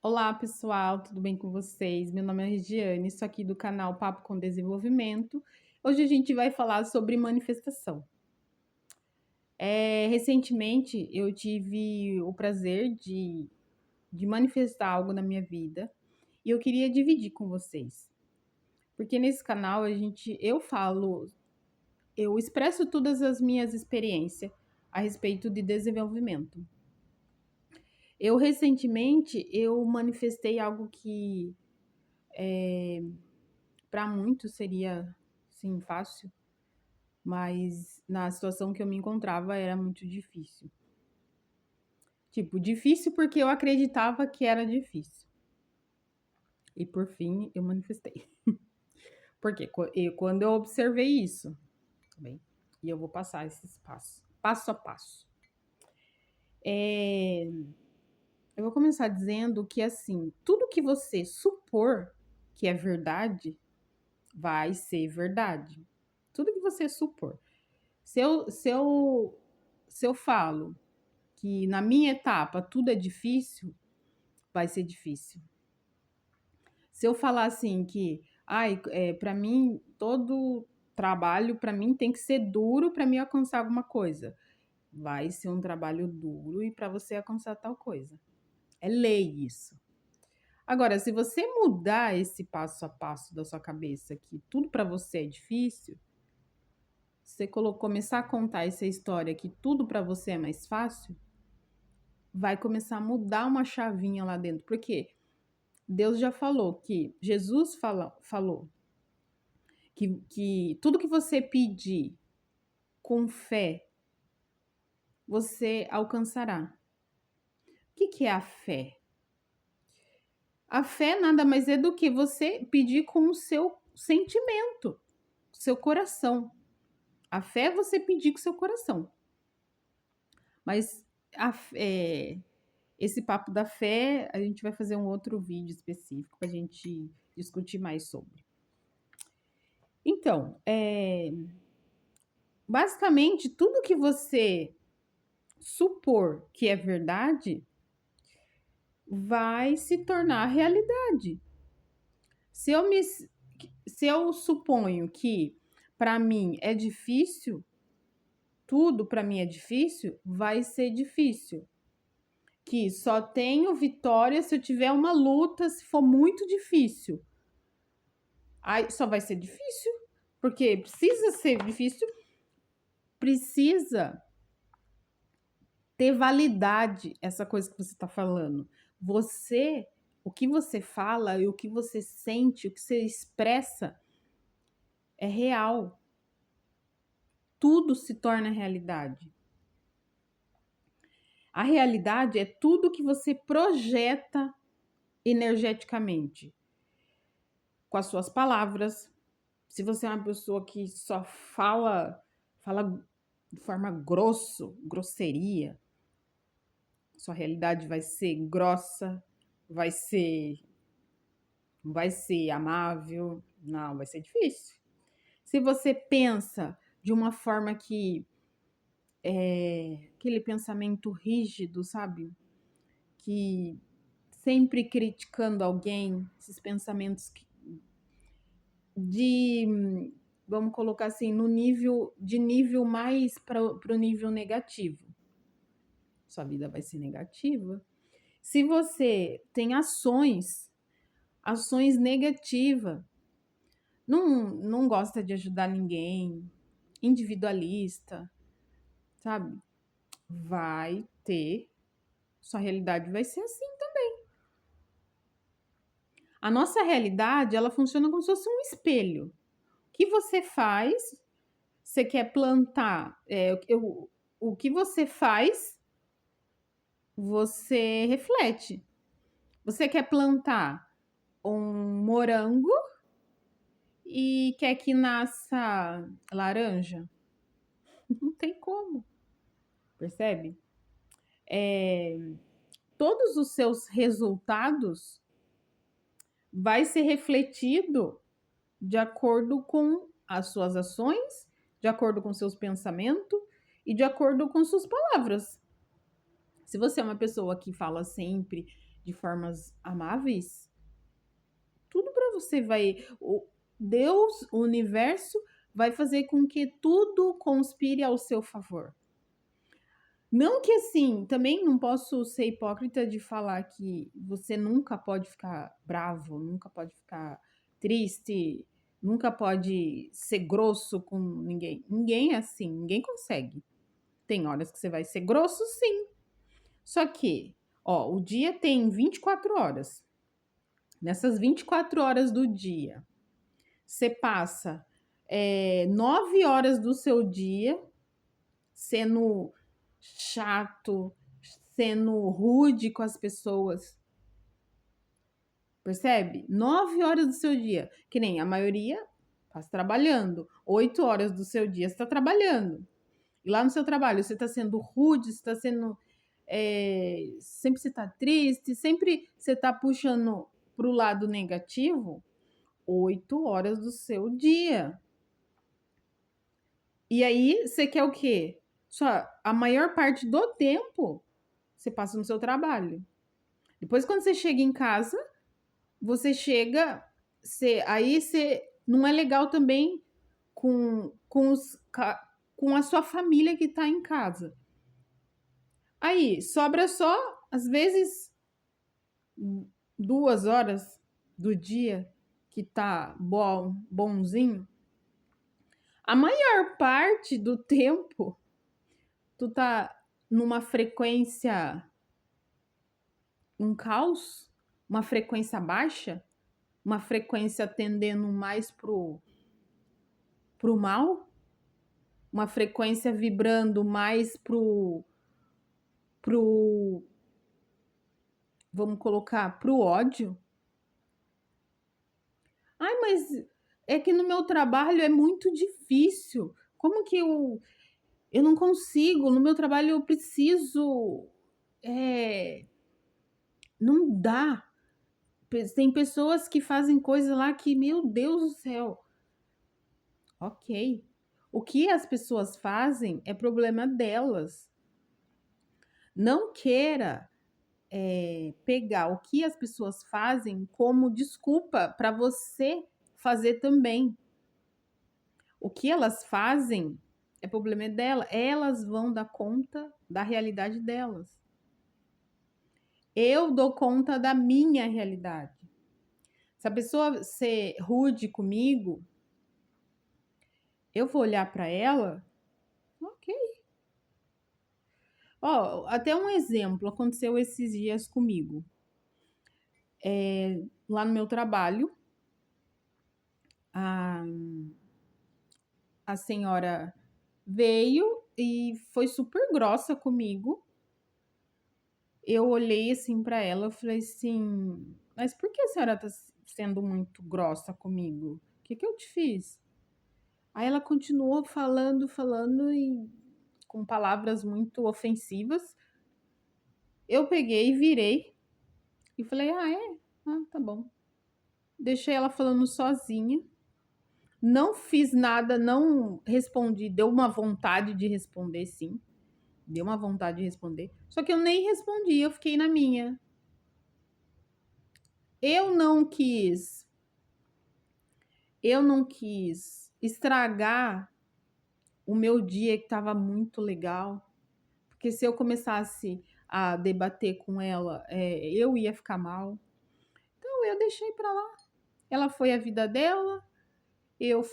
Olá, pessoal, tudo bem com vocês? Meu nome é Regiane, sou aqui do canal Papo com Desenvolvimento. Hoje a gente vai falar sobre manifestação. Recentemente eu tive o prazer de manifestar algo na minha vida e eu queria dividir com vocês. Porque nesse canal eu expresso todas as minhas experiências a respeito de desenvolvimento. Eu manifestei algo que para muitos seria, sim, fácil, mas na situação que eu me encontrava era muito difícil. Tipo, difícil porque eu acreditava que era difícil. E por fim, eu manifestei. Porque quando eu observei isso, tá bem, e eu vou passar esses passos, passo a passo. Eu vou começar dizendo que, assim, tudo que você supor que é verdade, vai ser verdade. Tudo que você supor. Se eu, se eu, se eu falo que na minha etapa tudo é difícil, vai ser difícil. Se eu falar assim que, para mim todo trabalho para mim tem que ser duro para mim alcançar alguma coisa, vai ser um trabalho duro e para você alcançar tal coisa. É lei isso. Agora, se você mudar esse passo a passo da sua cabeça que tudo para você é difícil, você começar a contar essa história que tudo para você é mais fácil, vai começar a mudar uma chavinha lá dentro. Por quê? Deus já falou que falou que tudo que você pedir com fé, você alcançará. O que é a fé? A fé nada mais é do que você pedir com o seu sentimento, seu coração. A fé é você pedir com o seu coração. Mas esse papo da fé, a gente vai fazer um outro vídeo específico para a gente discutir mais sobre. Então, basicamente, tudo que você supor que é verdade vai se tornar realidade. Se eu suponho que para mim é difícil, tudo para mim é difícil, vai ser difícil. Que só tenho vitória se eu tiver uma luta, se for muito difícil. Aí só vai ser difícil, porque precisa ser difícil, precisa ter validade essa coisa que você está falando. O que você fala e o que você sente, o que você expressa é real. Tudo se torna realidade. A realidade é tudo que você projeta energeticamente, com as suas palavras. Se você é uma pessoa que só fala de forma grosseria, sua realidade vai ser grossa, vai ser amável, não, vai ser difícil. Se você pensa de uma forma que aquele pensamento rígido, sabe? Que sempre criticando alguém, esses pensamentos vamos colocar assim, no nível mais para o nível negativo. Sua vida vai ser negativa. Se você tem ações negativas, não gosta de ajudar ninguém, individualista, sabe? Sua realidade vai ser assim também. A nossa realidade, ela funciona como se fosse um espelho. O que você faz, você quer plantar, o que você faz, você reflete. Você quer plantar um morango e quer que nasça laranja? Não tem como, percebe? Todos os seus resultados vai ser refletido de acordo com as suas ações, de acordo com seus pensamentos e de acordo com suas palavras. Se você é uma pessoa que fala sempre de formas amáveis, tudo para você vai. Deus, o universo, vai fazer com que tudo conspire ao seu favor. Não que assim, também não posso ser hipócrita de falar que você nunca pode ficar bravo, nunca pode ficar triste, nunca pode ser grosso com ninguém. Ninguém é assim, ninguém consegue. Tem horas que você vai ser grosso, sim. Só que, ó, o dia tem 24 horas. Nessas 24 horas do dia, você passa 9 horas do seu dia sendo chato, sendo rude com as pessoas. Percebe? 9 horas do seu dia, que nem a maioria está trabalhando. 8 horas do seu dia você está trabalhando. E lá no seu trabalho você está sendo rude, você está sendo. Sempre você está triste, sempre você está puxando para o lado negativo. 8 horas do seu dia. E aí, você quer o quê? Só a maior parte do tempo você passa no seu trabalho. Depois, quando você chega em casa, você chega. Aí você não é legal também com a sua família que tá em casa. Aí sobra só, às vezes, 2 horas do dia que tá bonzinho. A maior parte do tempo, tu tá numa frequência, um caos, uma frequência baixa, uma frequência tendendo mais pro mal, uma frequência vibrando mais pro vamos colocar, pro ódio. Ai, mas é que no meu trabalho é muito difícil. Como que eu não consigo? No meu trabalho eu preciso. Não dá. Tem pessoas que fazem coisa lá que, meu Deus do céu. Ok. O que as pessoas fazem é problema delas. Não queira pegar o que as pessoas fazem como desculpa para você fazer também. O que elas fazem é problema dela. Elas vão dar conta da realidade delas. Eu dou conta da minha realidade. Se a pessoa ser rude comigo, eu vou olhar para ela, ok. Ó, até um exemplo aconteceu esses dias comigo. Lá no meu trabalho, a senhora veio e foi super grossa comigo. Eu olhei assim para ela, eu falei assim, mas por que a senhora tá sendo muito grossa comigo? O que eu te fiz? Aí ela continuou falando e com palavras muito ofensivas. Eu peguei e virei e falei, tá bom. Deixei ela falando sozinha. Não fiz nada, não respondi. Deu uma vontade de responder, sim. Deu uma vontade de responder. Só que eu nem respondi, eu fiquei na minha. Eu não quis estragar o meu dia que estava muito legal, porque se eu começasse a debater com ela, eu ia ficar mal. Então eu deixei para lá. Ela foi a vida dela, eu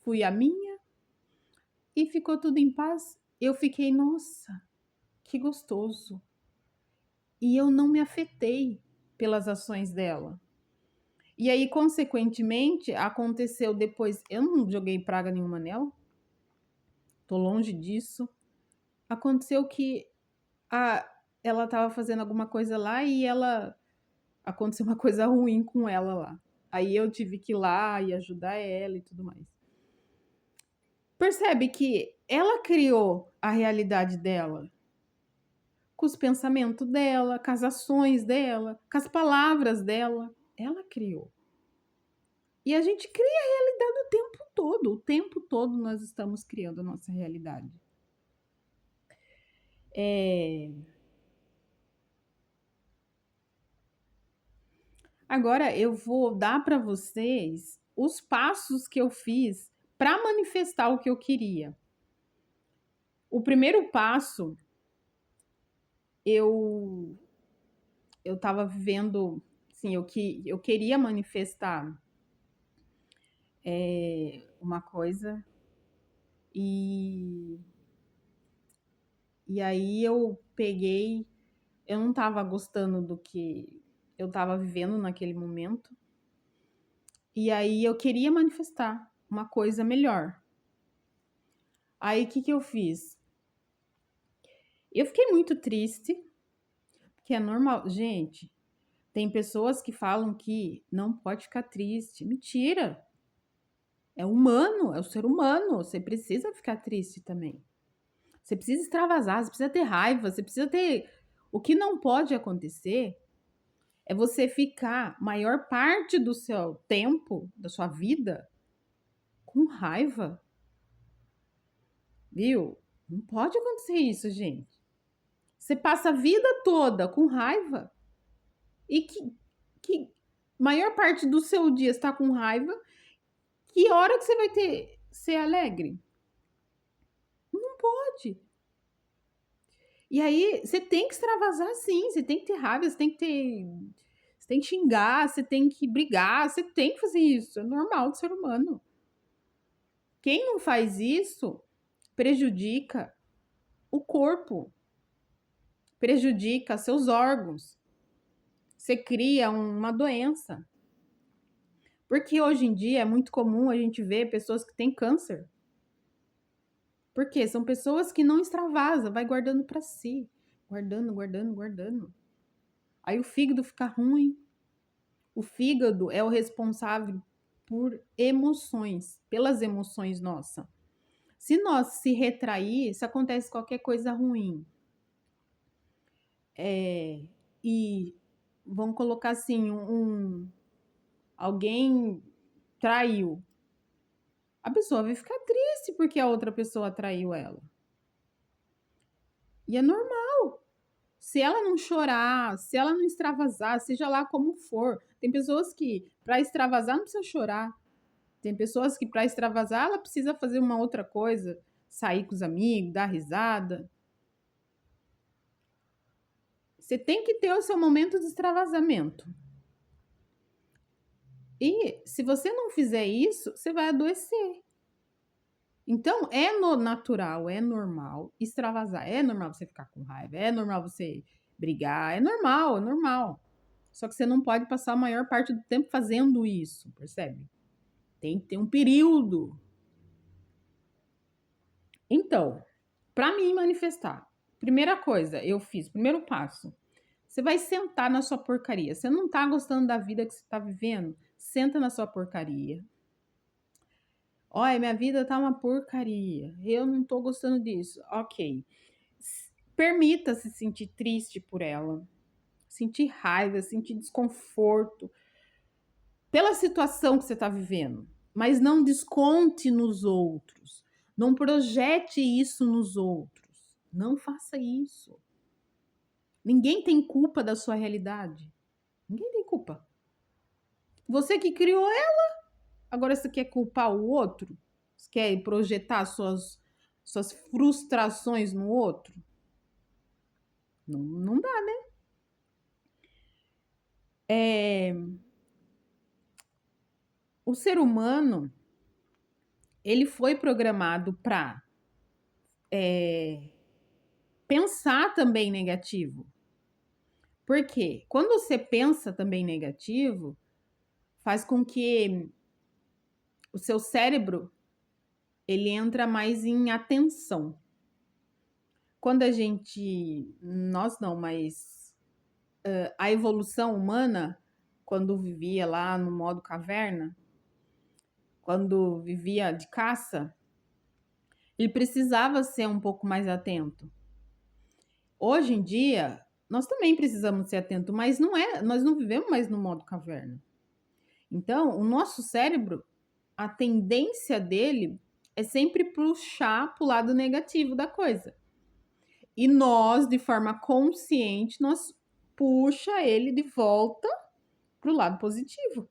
fui a minha e ficou tudo em paz. Eu fiquei, nossa, que gostoso. E eu não me afetei pelas ações dela. E aí, consequentemente, aconteceu depois. Eu não joguei praga nenhuma nela, tô longe disso. Aconteceu que ela tava fazendo alguma coisa lá e aconteceu uma coisa ruim com ela lá. Aí eu tive que ir lá e ajudar ela e tudo mais. Percebe que ela criou a realidade dela com os pensamentos dela, com as ações dela, com as palavras dela. Ela criou. E a gente cria a realidade o tempo todo. O tempo todo nós estamos criando a nossa realidade. Agora eu vou dar para vocês os passos que eu fiz para manifestar o que eu queria. O primeiro passo, eu estava vivendo, assim, eu queria manifestar uma coisa e, e aí eu peguei, eu não estava gostando do que eu estava vivendo naquele momento, e aí eu queria manifestar uma coisa melhor. Aí o que eu fiz? Eu fiquei muito triste, porque é normal. Gente, tem pessoas que falam que não pode ficar triste. Mentira! É humano, é o ser humano. Você precisa ficar triste também. Você precisa extravasar, você precisa ter raiva, você precisa ter. O que não pode acontecer é você ficar maior parte do seu tempo, da sua vida, com raiva. Viu? Não pode acontecer isso, gente. Você passa a vida toda com raiva e que maior parte do seu dia está com raiva. Que hora que você vai ter ser alegre? Não pode. E aí, você tem que extravasar sim, você tem que ter raiva, você tem que ter. Você tem que xingar, você tem que brigar, você tem que fazer isso. É normal do ser humano. Quem não faz isso prejudica o corpo, prejudica seus órgãos. Você cria uma doença. Porque hoje em dia é muito comum a gente ver pessoas que têm câncer. Por quê? São pessoas que não extravasam, vai guardando para si. Guardando, guardando, guardando. Aí o fígado fica ruim. O fígado é o responsável por emoções, pelas emoções nossas. Se nós se retrair, se acontece qualquer coisa ruim, e vamos colocar assim, alguém traiu, a pessoa vai ficar triste porque a outra pessoa traiu ela. E é normal. Se ela não chorar, se ela não extravasar, seja lá como for. Tem pessoas que, para extravasar, não precisa chorar. Tem pessoas que, para extravasar, ela precisa fazer uma outra coisa, sair com os amigos, dar risada. Você tem que ter o seu momento de extravasamento. E se você não fizer isso, você vai adoecer. Então, é natural, é normal extravasar. É normal você ficar com raiva, é normal você brigar, é normal, é normal. Só que você não pode passar a maior parte do tempo fazendo isso, percebe? Tem que ter um período. Então, para mim manifestar, primeira coisa, eu fiz, primeiro passo. Você vai sentar na sua porcaria. Você não tá gostando da vida que você tá vivendo? Senta na sua porcaria. Olha, minha vida tá uma porcaria. Eu não tô gostando disso. Ok. Permita-se sentir triste por ela. Sentir raiva, sentir desconforto pela situação que você está vivendo. Mas não desconte nos outros. Não projete isso nos outros. Não faça isso. Ninguém tem culpa da sua realidade. Ninguém tem culpa. Você que criou ela. Agora você quer culpar o outro? Você quer projetar suas frustrações no outro? Não, não dá, né? O ser humano, ele foi programado para pensar também negativo. Por quê? Quando você pensa também negativo, faz com que o seu cérebro ele entra mais em atenção. Quando a gente, nós não, mas a evolução humana, quando vivia lá no modo caverna, quando vivia de caça, ele precisava ser um pouco mais atento. Hoje em dia, nós também precisamos ser atentos, mas nós não vivemos mais no modo caverna. Então, o nosso cérebro, a tendência dele é sempre puxar para o lado negativo da coisa. E nós, de forma consciente, nós puxa ele de volta para o lado positivo.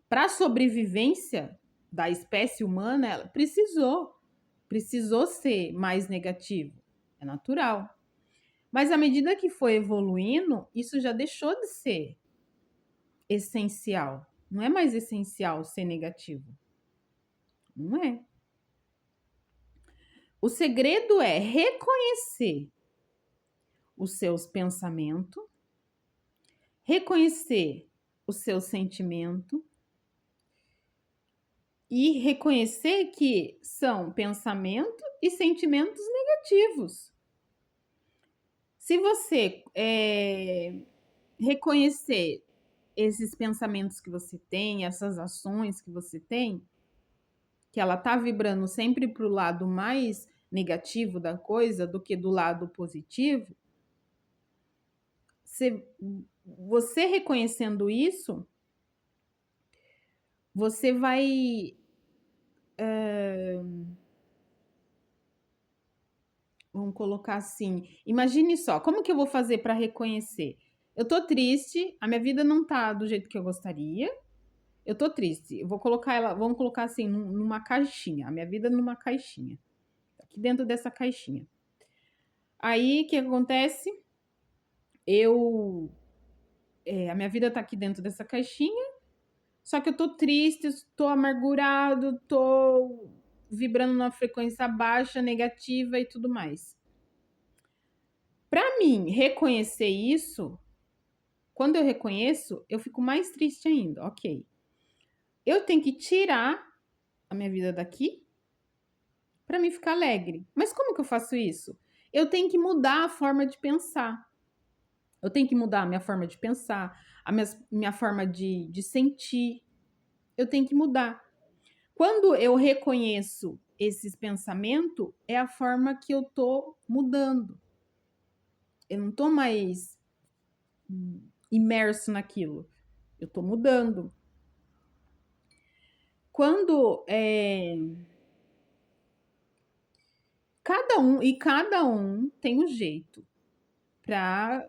Para a sobrevivência da espécie humana, ela precisou ser mais negativo. É natural. Mas à medida que foi evoluindo, isso já deixou de ser essencial. Não é mais essencial ser negativo. Não é. O segredo é reconhecer os seus pensamentos, reconhecer o seu sentimento e reconhecer que são pensamentos e sentimentos negativos. Se você reconhecer esses pensamentos que você tem, essas ações que você tem, que ela tá vibrando sempre para o lado mais negativo da coisa do que do lado positivo, você reconhecendo isso, você vai vamos colocar assim, imagine só, como que eu vou fazer para reconhecer? Eu tô triste, a minha vida não tá do jeito que eu gostaria. Eu tô triste. Eu vou colocar ela, vamos colocar assim, numa caixinha, a minha vida numa caixinha. Aqui dentro dessa caixinha. Aí, o que acontece? A minha vida tá aqui dentro dessa caixinha, só que eu tô triste, tô amargurado, tô vibrando numa frequência baixa, negativa e tudo mais. Para mim reconhecer isso, quando eu reconheço, eu fico mais triste ainda, ok. Eu tenho que tirar a minha vida daqui para mim ficar alegre. Mas como que eu faço isso? Eu tenho que mudar a forma de pensar. Eu tenho que mudar a minha forma de pensar, a minha forma de sentir. Eu tenho que mudar. Quando eu reconheço esses pensamentos, é a forma que eu tô mudando. Eu não tô mais imerso naquilo. Eu tô mudando. Quando cada um tem um jeito para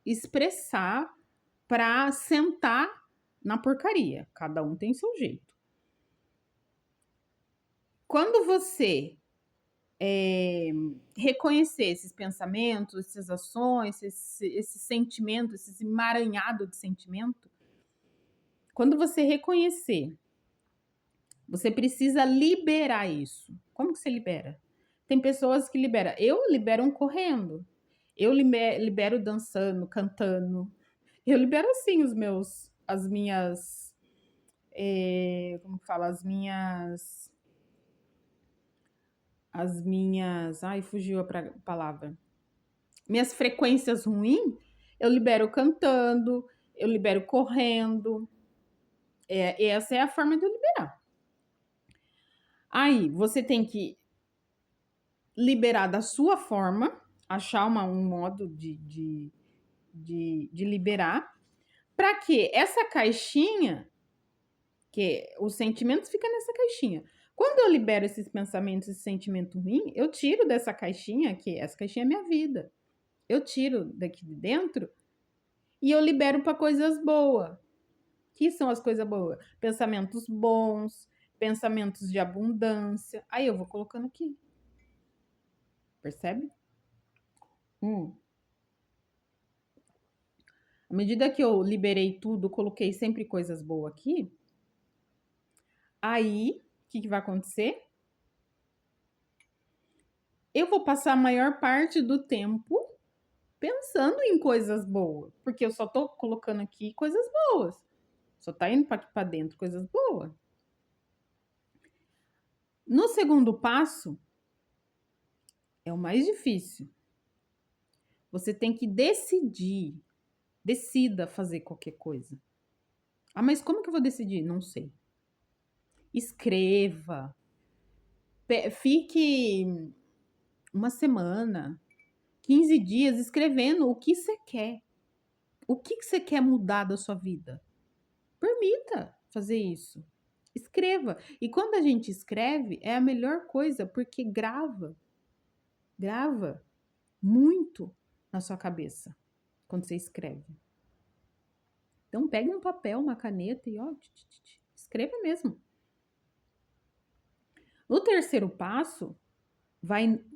expressar, para sentar na porcaria. Cada um tem seu jeito. Quando você reconhecer esses pensamentos, essas ações, esse sentimento, esse emaranhado de sentimento, quando você reconhecer, você precisa liberar isso. Como que você libera? Tem pessoas que liberam. Eu libero correndo. Eu libero dançando, cantando. Eu libero assim as minhas, como fala, ai, fugiu a palavra. Minhas frequências ruins, eu libero cantando, eu libero correndo. Essa é a forma de eu liberar. Aí, você tem que liberar da sua forma, achar um modo de liberar, para que essa caixinha, que os sentimentos ficam nessa caixinha. Quando eu libero esses pensamentos e sentimento ruim, eu tiro dessa caixinha, que essa caixinha é minha vida. Eu tiro daqui de dentro e eu libero para coisas boas. Que são as coisas boas? Pensamentos bons, pensamentos de abundância. Aí eu vou colocando aqui. Percebe? À medida que eu liberei tudo, coloquei sempre coisas boas aqui. Aí, o que vai acontecer? Eu vou passar a maior parte do tempo pensando em coisas boas, porque eu só tô colocando aqui coisas boas. Só tá indo para dentro coisas boas. No segundo passo, é o mais difícil. Você tem que decidir. Decida fazer qualquer coisa. Ah, mas como que eu vou decidir? Não sei. Escreva. Fique uma semana, 15 dias escrevendo o que você quer. O que você quer mudar da sua vida? Permita fazer isso. Escreva. E quando a gente escreve, é a melhor coisa, porque grava muito na sua cabeça quando você escreve. Então, pegue um papel, uma caneta e ó, escreva mesmo. No terceiro passo,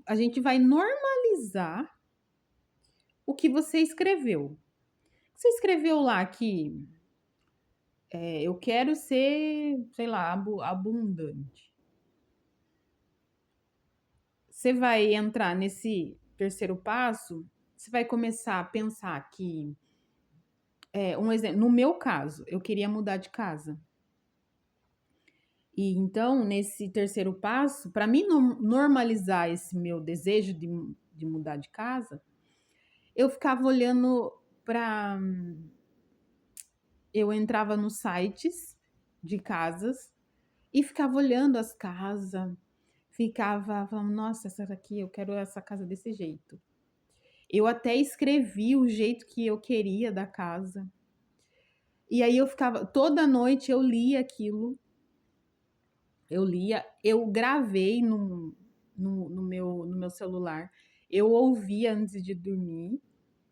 a gente vai normalizar o que você escreveu. Você escreveu lá que eu quero ser, sei lá, abundante. Você vai entrar nesse terceiro passo, você vai começar a pensar que, um exemplo, no meu caso, eu queria mudar de casa. E então, nesse terceiro passo, para mim normalizar esse meu desejo de mudar de casa, eu ficava olhando para. Eu entrava nos sites de casas e ficava olhando as casas, ficava falando, nossa, essa daqui, eu quero essa casa desse jeito. Eu até escrevi o jeito que eu queria da casa. E aí eu ficava, toda noite eu lia aquilo. Eu gravei no meu celular. Eu ouvia antes de dormir,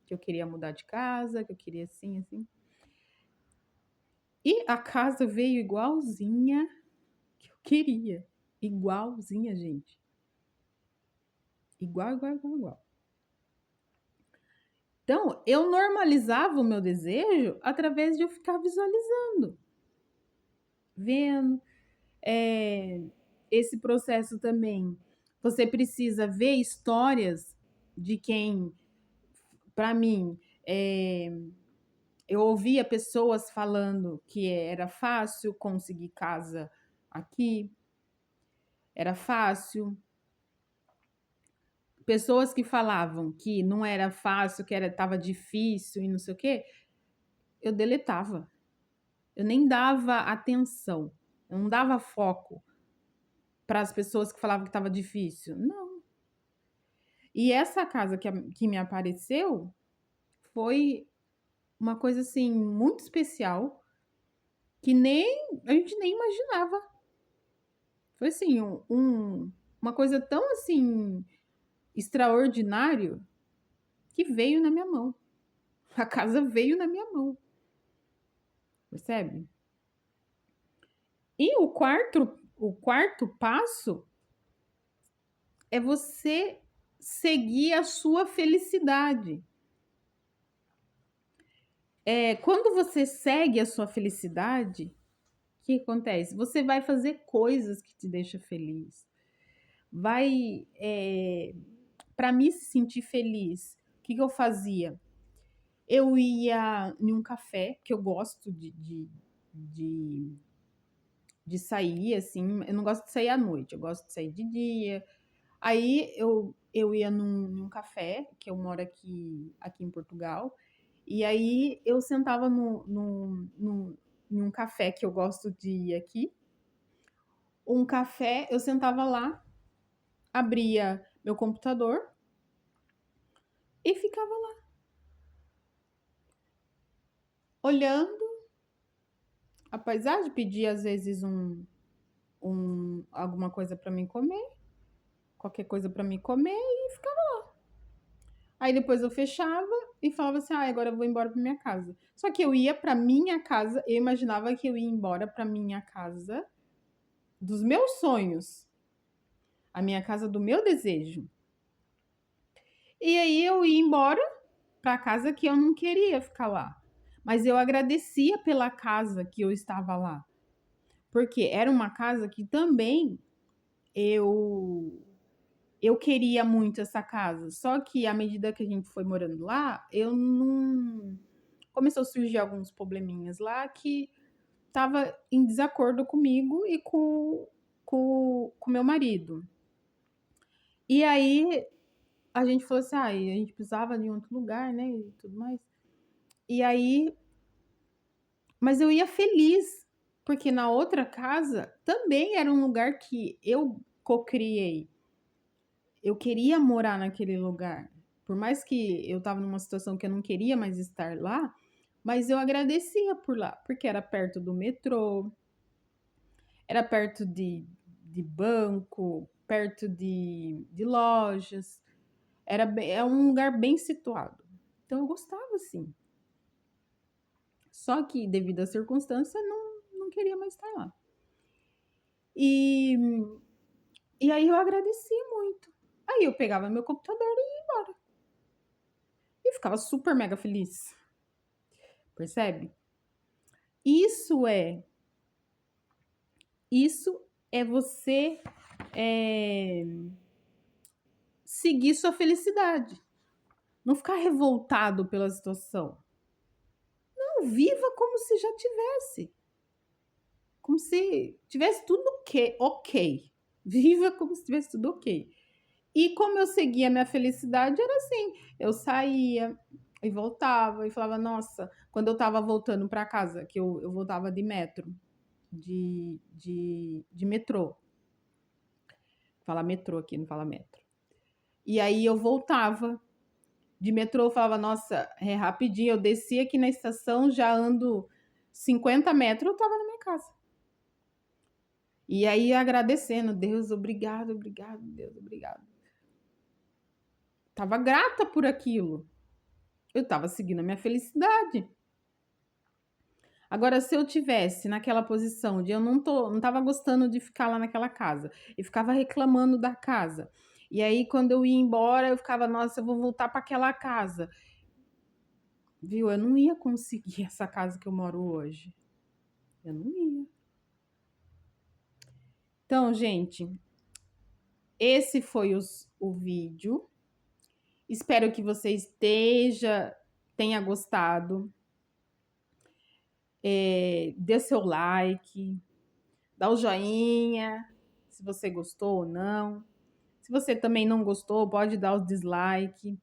que eu queria mudar de casa, que eu queria assim, assim. E a casa veio igualzinha que eu queria. Igualzinha, gente. Igual, igual, igual, igual. Então, eu normalizava o meu desejo através de eu ficar visualizando, vendo. Esse processo também. Você precisa ver histórias de quem, para mim, eu ouvia pessoas falando que era fácil conseguir casa aqui, era fácil. Pessoas que falavam que não era fácil, que estava difícil e não sei o quê, eu deletava. Eu nem dava atenção, eu não dava foco para as pessoas que falavam que estava difícil. Não. E essa casa que me apareceu foi uma coisa assim muito especial que a gente nem imaginava. Foi assim uma coisa tão assim extraordinário que veio na minha mão. A casa veio na minha mão. Percebe? E o quarto passo é você seguir a sua felicidade. Quando você segue a sua felicidade, o que acontece? Você vai fazer coisas que te deixam feliz. Para me sentir feliz, o que eu fazia? Eu ia em um café, que eu gosto de sair, assim, eu não gosto de sair à noite, eu gosto de sair de dia. Aí eu ia num café, que eu moro aqui em Portugal, e aí eu sentava num café que eu gosto de ir aqui. Um café, eu sentava lá, abria meu computador e ficava lá, olhando a paisagem, pedia às vezes alguma coisa para mim comer, qualquer coisa para mim comer e ficava lá. Aí depois eu fechava e falava assim: "Ah, agora eu vou embora para minha casa". Só que eu ia para minha casa, eu imaginava que eu ia embora para minha casa dos meus sonhos, a minha casa do meu desejo. E aí eu ia embora para casa que eu não queria ficar lá. Mas eu agradecia pela casa que eu estava lá, porque era uma casa que também eu queria muito essa casa. Só que à medida que a gente foi morando lá, eu não começou a surgir alguns probleminhas lá que estava em desacordo comigo e com meu marido. E aí a gente falou assim, a gente precisava de outro lugar, né, e tudo mais. E aí, mas eu ia feliz, porque na outra casa também era um lugar que eu cocriei. Eu queria morar naquele lugar. Por mais que eu estava numa situação que eu não queria mais estar lá, mas eu agradecia por lá, porque era perto do metrô, era perto de banco, perto de lojas, é um lugar bem situado. Então eu gostava assim. Só que, devido à circunstância, não queria mais estar lá. E aí eu agradeci muito. Aí eu pegava meu computador e ia embora. E ficava super mega feliz. Percebe? Isso é você seguir sua felicidade. Não ficar revoltado pela situação. Não, viva como se já tivesse. Como se tivesse tudo ok. Viva como se tivesse tudo ok. E como eu seguia a minha felicidade, era assim: eu saía e voltava e falava, nossa, quando eu tava voltando para casa, que eu voltava de metro, de metrô. Fala metrô aqui, não fala metro. E aí eu voltava de metrô, eu falava, nossa, é rapidinho, eu desci aqui na estação, já ando 50 metros, eu tava na minha casa. E aí agradecendo, Deus, obrigado, obrigado, Deus, obrigado. Tava grata por aquilo. Eu tava seguindo a minha felicidade. Agora, se eu tivesse naquela posição de eu não tava gostando de ficar lá naquela casa e ficava reclamando da casa. E aí, quando eu ia embora, eu ficava, nossa, eu vou voltar para aquela casa. Viu? Eu não ia conseguir essa casa que eu moro hoje. Eu não ia. Então, gente, esse foi o vídeo. Espero que você tenha gostado. Dê seu like, dá o joinha, se você gostou ou não. Se você também não gostou, pode dar o dislike.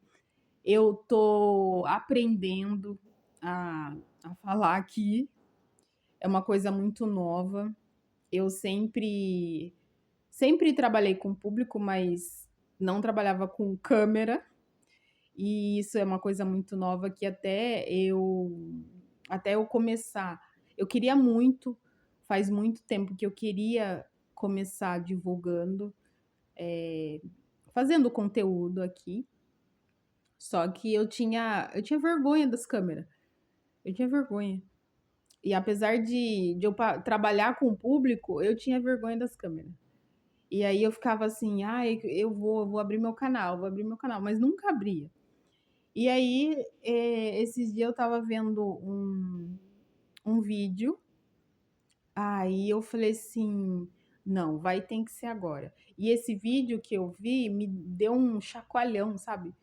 Eu tô aprendendo a falar aqui. É uma coisa muito nova. Eu sempre trabalhei com público, mas não trabalhava com câmera. E isso é uma coisa muito nova que até eu começar, eu queria muito, faz muito tempo que eu queria começar divulgando, fazendo conteúdo aqui. Só que eu tinha vergonha das câmeras. Eu tinha vergonha. E apesar de eu trabalhar com o público, eu tinha vergonha das câmeras. E aí eu ficava assim, ai, eu vou abrir meu canal, mas nunca abria. E aí, esses dias eu tava vendo um vídeo, aí eu falei assim, não, tem que ser agora. E esse vídeo que eu vi me deu um chacoalhão, sabe?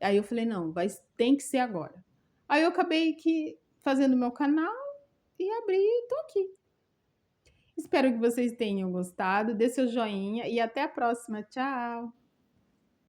Aí eu falei, não, tem que ser agora. Aí eu acabei fazendo meu canal e abri e tô aqui. Espero que vocês tenham gostado, dê seu joinha e até a próxima. Tchau!